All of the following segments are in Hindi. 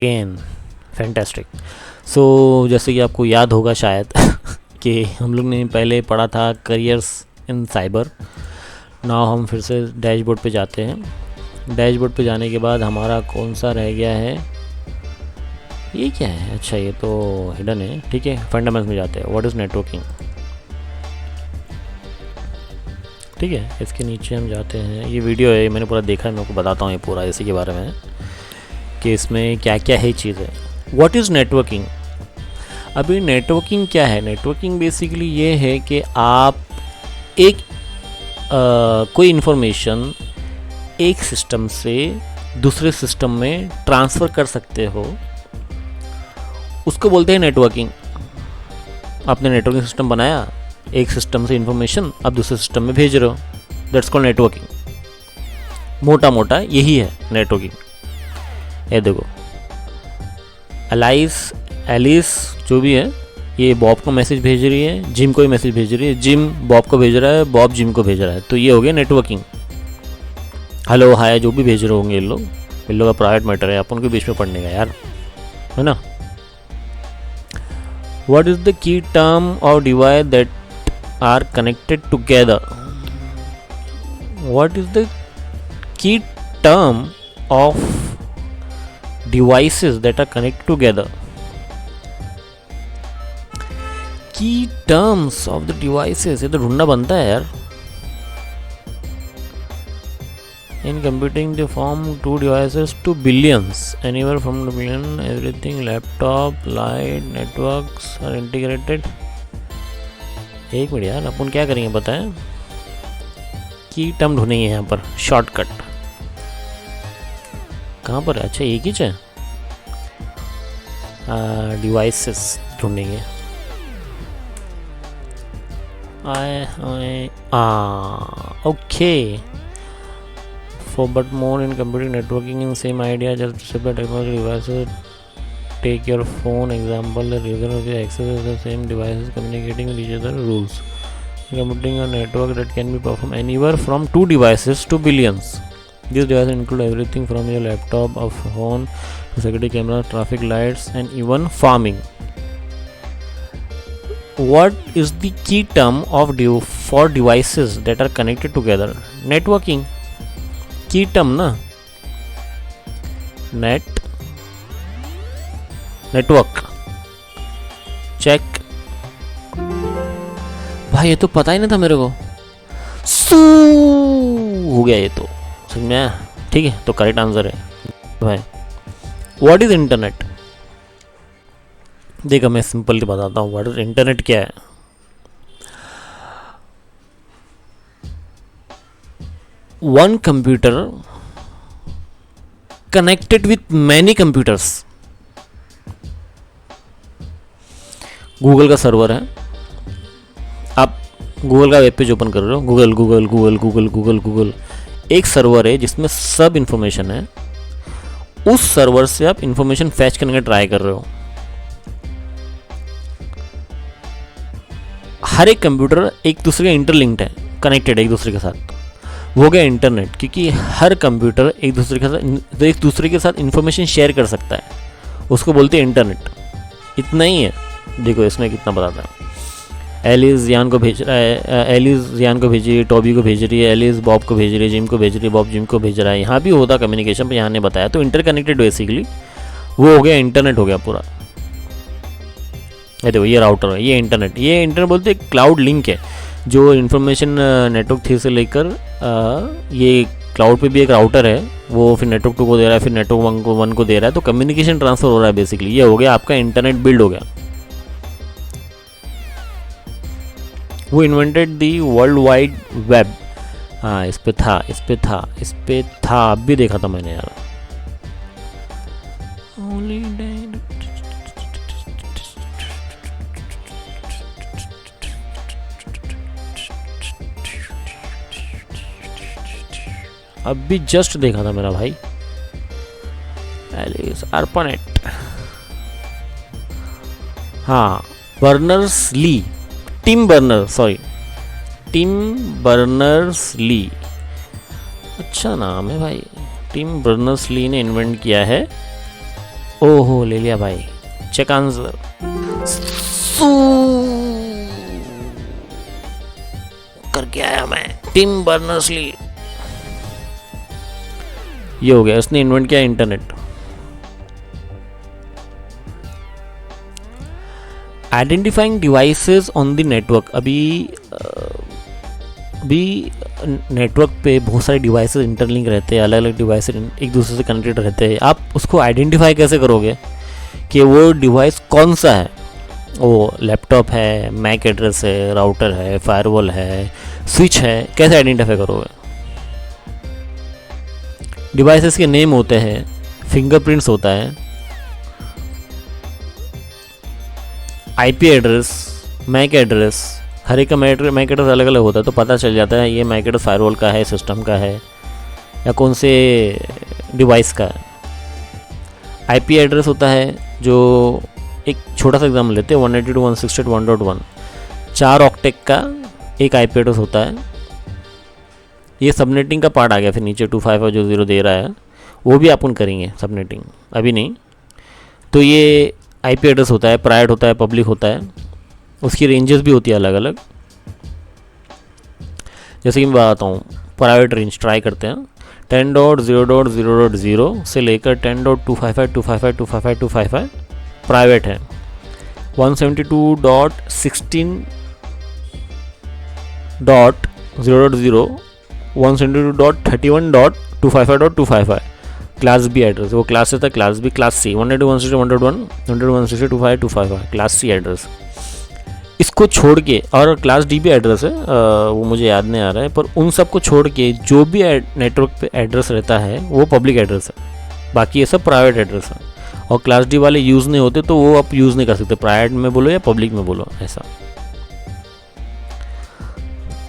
Again fantastic. सो जैसे कि आपको याद होगा शायद कि हम लोग ने पहले पढ़ा था करियर्स इन साइबर। नाउ हम फिर से डैशबोर्ड पे जाते हैं। डैशबोर्ड पे जाने के बाद हमारा कौन सा रह गया है, ये क्या है? अच्छा ये तो हिडन है, ठीक है। फंडामेंट्स में जाते हैं। व्हाट इज़ नेटवर्किंग, ठीक है। इसके नीचे हम जाते हैं। ये वीडियो है, मैंने पूरा देखा है, मैं आपको बताता हूँ ये पूरा इसी के बारे में कि इसमें क्या क्या है चीज़ें। What is networking. अभी नेटवर्किंग क्या है? नेटवर्किंग बेसिकली ये है कि आप एक कोई इन्फॉर्मेशन एक सिस्टम से दूसरे सिस्टम में ट्रांसफ़र कर सकते हो, उसको बोलते हैं नेटवर्किंग। आपने नेटवर्किंग सिस्टम बनाया, एक सिस्टम से इन्फॉर्मेशन आप दूसरे सिस्टम में भेज रहे हो, दैट्स कॉल्ड नेटवर्किंग। मोटा मोटा यही है नेटवर्किंग। ये देखो, एलिस जो भी है, ये बॉब को मैसेज भेज रही है, जिम को ही मैसेज भेज रही है, जिम बॉब को भेज रहा है, बॉब जिम को भेज रहा है, तो ये हो गया नेटवर्किंग। हेलो हाय जो भी भेज रहे होंगे इन लोग का प्राइवेट मैटर है, अपन के बीच में पढ़ने का यार, है ना। What is the key term और device that are connected together. What is the key term of devices that are connected together. Key terms of the devices, ये तो ढूंढना बनता है यार। In computing they form two devices to billions, anywhere from the billion, everything, laptop, light, networks are integrated. एक मिनट यार, अपन क्या करेंगे पता है? की टर्म ढूंढेंगे यहाँ पर, शॉर्टकट कहाँ पर है? अच्छा एक ही है, डिवाइसेस ढूंढेंगे। Okay for but more in computing networking in same idea just separate technology devices. Take your phone example, the reason of access the same devices communicating with each other rules. Computing a network that can be perform anywhere from two devices to billions. These devices include everything from your laptop, a phone, to security cameras, traffic lights, and even farming. What is the key term of for devices that are connected together? Networking. Key term ना? Network. Check. भाई ये तो पता ही नहीं था मेरे को। हो गया ये तो समझ में आया, ठीक है। तो करेक्ट आंसर है भाई। What is internet. देखो मैं सिंपल बताता हूँ, व्हाट इज इंटरनेट क्या है। One computer connected with many computers. Google का सर्वर है, आप गूगल का वेब पेज ओपन कर रहे हो, Google Google Google Google Google Google, एक सर्वर है जिसमें सब इंफॉर्मेशन है। उस सर्वर से आप इंफॉर्मेशन फैच करने का ट्राई कर रहे हो। हर एक कंप्यूटर एक दूसरे का इंटरलिंक्ड है, कनेक्टेड है एक दूसरे के साथ, वो हो गया इंटरनेट। क्योंकि हर कंप्यूटर एक दूसरे के साथ इंफॉर्मेशन शेयर कर सकता है, उसको बोलते हैं इंटरनेट। इतना ही है। देखो इसमें कितना बताता है। एलिस जियान को भेज रहा है, एलिस जियान को भेज रही है, टॉबी को भेज रही है, एलिस बॉब को भेज रही है, जिम को भेज रही है, बॉब जिम को भेज रहा है। यहाँ भी होता कम्युनिकेशन, पर यहाँ ने बताया तो इंटरकनेक्टेड बेसिकली वो हो गया, इंटरनेट हो गया पूरा। ये देखो ये राउटर है, ये इंटरनेट बोलते हैं क्लाउड लिंक है, जो इन्फॉर्मेशन नेटवर्क 3 से लेकर ये क्लाउड पे भी एक राउटर है, वो फिर नेटवर्क 2 को दे रहा है, फिर नेटवर्क 1 को दे रहा है, तो कम्युनिकेशन ट्रांसफर हो रहा है बेसिकली। ये हो गया आपका इंटरनेट बिल्ड हो गया। वो invented the world wide web. हाँ इस पे था, अब भी देखा था मैंने यार। अब भी जस्ट देखा था मेरा भाई। Alice ARPANET। हाँ बर्नर्स-ली, टिम बर्नर्स-ली, अच्छा नाम है भाई। टिम बर्नर्स-ली ने इन्वेंट किया है ओहो ले लिया भाई, चेक आंसर। करके आया मैं, टिम बर्नर्स-ली। ये हो गया, इसने इन्वेंट किया internet. Identifying devices on the network. अभी नेटवर्क पे बहुत सारे डिवाइसेस इंटरलिंक रहते हैं, अलग अलग डिवाइसेस एक दूसरे से कनेक्टेड रहते हैं। आप उसको आइडेंटिफाई कैसे करोगे कि वो डिवाइस कौन सा है? वो लैपटॉप है, मैक एड्रेस है, राउटर है, फायरवॉल है, स्विच है, कैसे आइडेंटिफाई करोगे? डिवाइसेस के नेम होते हैं, फिंगरप्रिंट्स होता है, आईपी एड्रेस, मैक एड्रेस, हर एक का मैक एड्रेस अलग अलग होता है, तो पता चल जाता है ये मैक एड्रेस फायरवॉल का है, सिस्टम का है, या कौन से डिवाइस का है। आईपी एड्रेस होता है, जो एक छोटा सा एग्जाम्पल लेते हैं, 192.168.1.1, 4 ऑक्टेट का एक आईपी एड्रेस होता है। ये सबनेटिंग का पार्ट आ गया, फिर नीचे 255 जो 0 दे रहा है वो भी अपन करेंगे सबनेटिंग, अभी नहीं। तो ये आईपी एड्रेस होता है, प्राइवेट होता है, पब्लिक होता है, उसकी रेंजेस भी होती है अलग अलग। जैसे कि मैं बताता हूँ, प्राइवेट रेंज ट्राई करते हैं, 10.0.0.0 से लेकर 10.255.255.255 प्राइवेट है, 172.16.0.0 172.31.255.255 क्लास बी एड्रेस, वो क्लास था, class B, class C, 192.168.1.1, 192.168.255 class C address. इसको छोड़ के, और क्लास डी भी एड्रेस है, वो मुझे याद नहीं आ रहा है, पर उन सब को छोड़ के जो भी नेटवर्क पे एड्रेस रहता है वो पब्लिक एड्रेस है, बाकी ये सब प्राइवेट एड्रेस है। और क्लास डी वाले यूज़ नहीं होते तो वो आप यूज़ नहीं कर सकते, प्राइवेट में बोलो या पब्लिक में बोलो, ऐसा।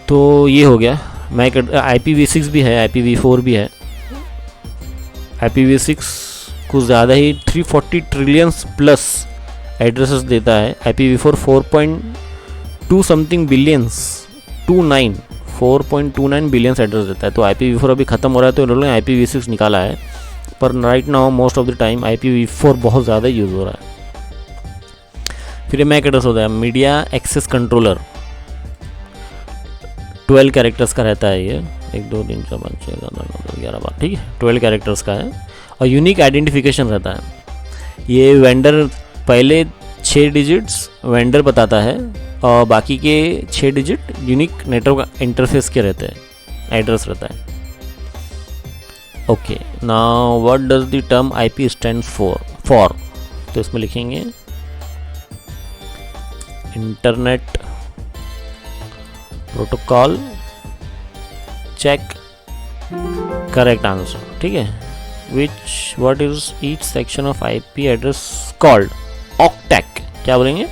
तो ये हो गया। मैक IPv6 भी है, IPv4 भी है। IPv6 कुछ ज़्यादा ही 340 ट्रिलियंस प्लस एड्रेसेस देता है। IPv4 4.2 something billions, 4.29 billions address देता है। तो IPv4 अभी ख़त्म हो रहा है, तो इन्होंने IPv6 निकाला है, पर right now most of the time IPv4 बहुत ज़्यादा यूज़ हो रहा है। फिर मैक एड्रेस होता है मीडिया एक्सेस कंट्रोलर, 12 कैरेक्टर्स का रहता है ये, 1 2 3 4 5 6 7 8 9 10 11 12, ठीक है, 12 कैरेक्टर्स का है। और यूनिक आइडेंटिफिकेशन रहता है। ये वेंडर पहले 6 डिजिट्स वेंडर बताता है, और बाकी के 6 डिजिट यूनिक नेटवर्क इंटरफेस के रहते हैं, एड्रेस रहता है। Okay, now what does the term IP stand for? तो इसमें लिखेंगे internet protocol check, correct answer, ठीक है। What is each section of IP address called? Octet, क्या बोलेंगे?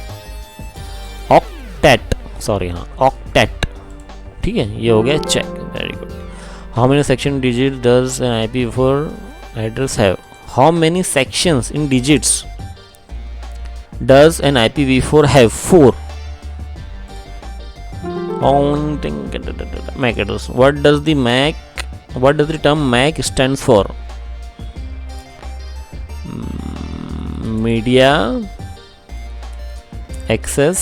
ऑक्टेट, सॉरी, हाँ ऑक्टेट, ठीक है। ये हो गया check, very good. How many section digit does an IPv4 address have? How many sections in digits does an IPv4 have? 4. MAC address. What does the term MAC stands for? Media Access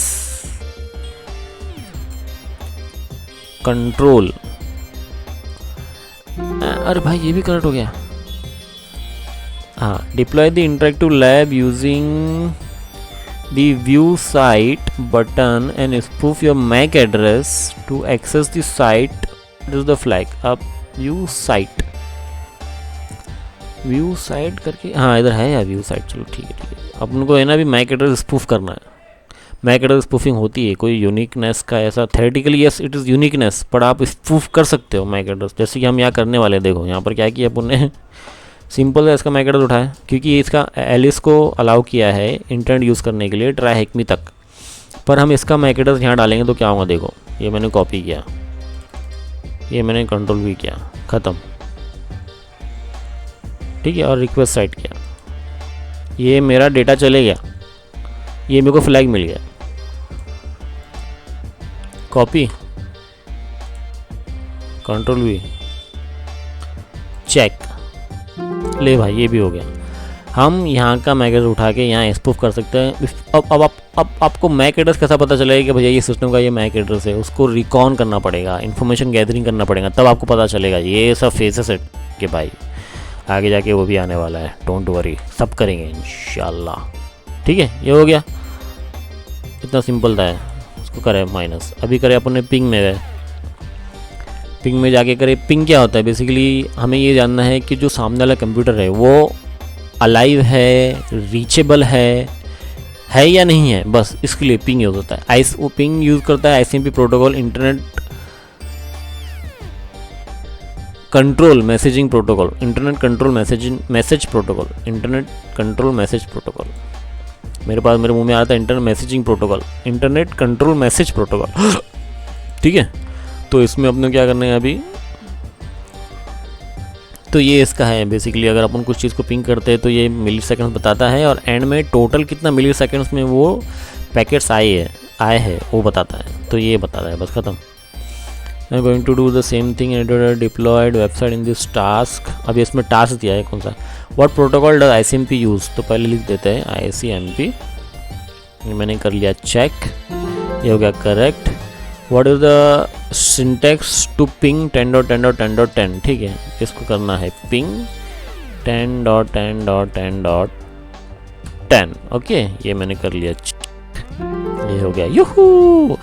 Control. अरे भाई ये भी करेक्ट हो गया। हाँ, deploy the interactive lab using the view site button and spoof your MAC address to access the site. This is the flag. अब view site करके, हाँ इधर है यार view site, चलो ठीक है। अपन को है ना भी MAC address spoof करना है। MAC address spoofing होती है, कोई यूनिकनेस का ऐसा theoretically yes it is uniqueness, पर आप spoof कर सकते हो MAC address, जैसे कि हम यहाँ करने वाले हैं। देखो यहाँ पर क्या किया अपन ने, सिंपल है, इसका मैक एड्रेस उठाया, क्योंकि इसका एलिस को अलाउ किया है इंटरनेट यूज़ करने के लिए ट्राई हेकमी तक, पर हम इसका मैक एड्रेस यहाँ डालेंगे तो क्या होगा? देखो, ये मैंने कॉपी किया, ये मैंने कंट्रोल भी किया, ख़त्म, ठीक है। और रिक्वेस्ट साइट किया, ये मेरा डेटा चले गया, ये मेरे को फ्लैग मिल गया, कॉपी, कंट्रोल भी, चेक, ले भाई ये भी हो गया। हम यहाँ का मैक एड्रेस उठा के यहाँ स्पूफ कर सकते हैं। अब आपको मैक एड्रेस कैसा पता चलेगा कि भैया ये सिस्टम का ये मैक एड्रेस है, उसको रिकॉन करना पड़ेगा, इन्फॉर्मेशन गैदरिंग करना पड़ेगा, तब आपको पता चलेगा। ये सब फेसेस है कि भाई आगे जाके वो भी आने वाला है, डोंट वरी, सब करेंगे इंशाल्लाह। ठीक है, ये हो गया, इतना सिंपल था। उसको करें माइनस, अभी करें अपने पिंग में गए, पिंग में जाके करें। पिंग क्या होता है बेसिकली, हमें ये जानना है कि जो सामने वाला कंप्यूटर है वो अलाइव है, रीचेबल है या नहीं है, बस इसके लिए पिंग यूज़ होता है। वो पिंग यूज़ करता है ICMP protocol, internet control messaging protocol, internet control message protocol, internet control message protocol. मेरे मुंह में आता है internet messaging protocol, internet control message protocol. ठीक है, तो इसमें अपने क्या करना है अभी, तो ये इसका है बेसिकली। अगर अपन कुछ चीज़ को पिंग करते हैं तो ये मिली सेकेंड्स बताता है, और एंड में टोटल कितना मिली सेकेंड्स में वो पैकेट्स आए हैं वो बताता है। तो ये बताता है, बस खत्म। I am going to do the same thing and deployed website in this task. अभी इसमें टास्क दिया है कौन सा, what protocol does ICMP use, तो पहले लिख देते हैं ICMP। मैंने कर लिया चेक, ये हो गया correct. What is the syntax to ping 10.10.10.10, ठीक है, इसको करना है पिंग 10.10.10.10। ओके, ये मैंने कर लिया, ये हो गया। यूहू,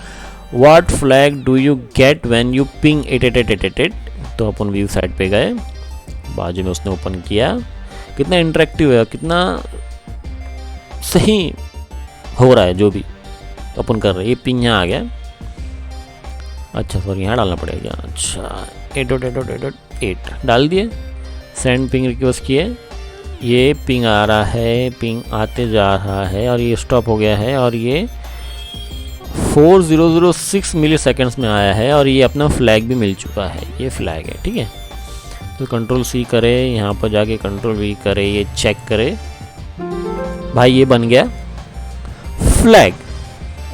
what flag do you get when you ping 88888। तो अपन व्यू साइट पे गए, बाजू में उसने ओपन किया, कितना इंटरेक्टिव है, कितना सही हो रहा है जो भी अपन कर रहे हैं। ये पिंग यहाँ आ गया, अच्छा सॉरी यहाँ डालना पड़ेगा, अच्छा 8.8.8.8 डाल दिए, सेंड पिंग रिक्वेस्ट किए, ये पिंग आ रहा है, पिंग आते जा रहा है, और ये स्टॉप हो गया है, और ये 4006 मिली सेकेंड्स में आया है, और ये अपना फ्लैग भी मिल चुका है, ये फ्लैग है। ठीक है, तो कंट्रोल C करे, यहाँ पर जाके कंट्रोल V करे, ये चेक करे, भाई ये बन गया फ्लैग,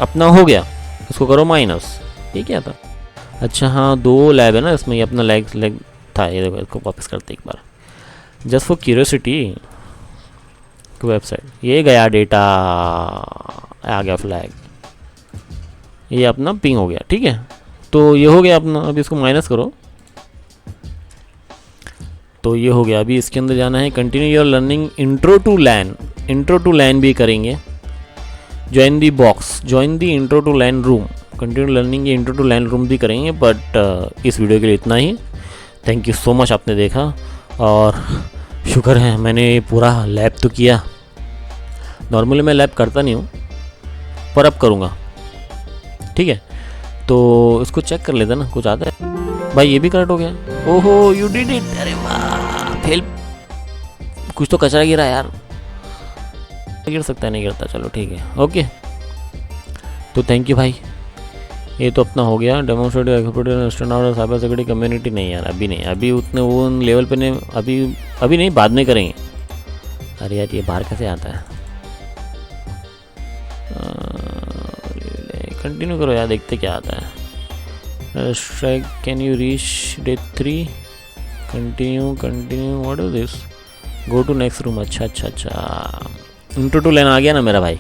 अपना हो गया। इसको करो माइनस, ये क्या था, अच्छा हाँ 2 लैब है ना इसमें, ये अपना लैग था। ये देखो, इसको वापस करते एक बार, जस्ट फॉर क्यूरियोसिटी वेबसाइट। ये गया डेटा, आ गया फ्लैग, ये अपना पिंग हो गया। ठीक है, तो ये हो गया अपना। अभी इसको माइनस करो, तो ये हो गया। अभी इसके अंदर जाना है, continue your learning intro to LAN, intro to LAN भी करेंगे। Join the box, join the intro to LAN room, continue learning ये इंट्रो टू लैन रूम भी करेंगे। बट इस वीडियो के लिए इतना ही। थैंक यू सो मच, आपने देखा, और शुक्र है मैंने पूरा लैब तो किया। नॉर्मली मैं लैब करता नहीं हूँ, पर अब करूँगा। ठीक है, तो इसको चेक कर लेते ना, कुछ आता है। भाई ये भी करेक्ट हो गया, ओहो यू डिड इट, अरे वाह, फेल, कुछ तो कचरा गिरा यार, गिर सकता है, नहीं गिरता, चलो ठीक है, ओके। तो थैंक यू भाई, ये तो अपना हो गया। डेमोन्स्ट्रेटिव साइबर सिक्योरिटी कम्युनिटी, नहीं यार अभी नहीं, अभी उतने वो लेवल पे नहीं, अभी नहीं, बाद में करेंगे। अरे यार ये बाहर कैसे आता है, कंटिन्यू करो यार, देखते क्या आता है। Strike can you reach day 3, continue, what is this, go to next room. अच्छा इंट्रो टू लैन आ गया ना मेरा भाई।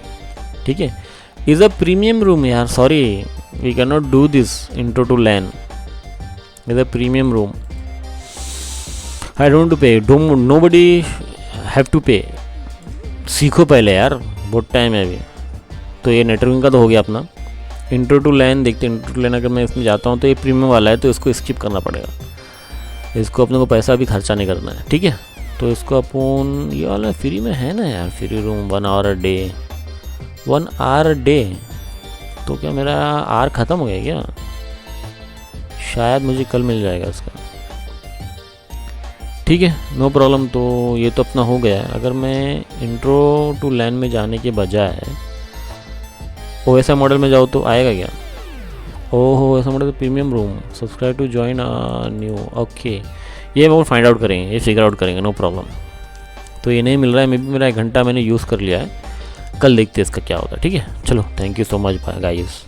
ठीक है, इज़ अ प्रीमियम रूम यार, sorry we can not do this intro to LAN, is a premium room, I don't to pay, nobody have to pay. सीखो पहले यार, बहुत टाइम है अभी। तो ये नेटवर्किंग का तो हो गया अपना। इंट्रो टू लैन देखते हैं, इंट्रो टू लैन अगर मैं इसमें जाता हूँ तो ये प्रीमियम वाला है, तो इसको स्किप करना पड़ेगा, इसको अपने को पैसा भी खर्चा नहीं करना है। ठीक है, तो इसको अपन, ये वाला फ्री में है ना यार, free room 1 hour a day, 1 hour a day. तो क्या मेरा आर ख़त्म हो गया क्या, शायद मुझे कल मिल जाएगा इसका। ठीक है, नो प्रॉब्लम। तो ये तो अपना हो गया है। अगर मैं इंट्रो टू लैन में जाने के बजाय OSI मॉडल में जाऊँ तो आएगा क्या, ओहो OSI model premium room, subscribe to join new, okay, ये वो फाइंड आउट करेंगे, ये फिगर आउट करेंगे, नो प्रॉब्लम। तो ये नहीं मिल रहा है, मे बी मेरा 1 घंटा मैंने यूज़ कर लिया है, कल देखते हैं इसका क्या होता है। ठीक है, चलो thank you so much guys.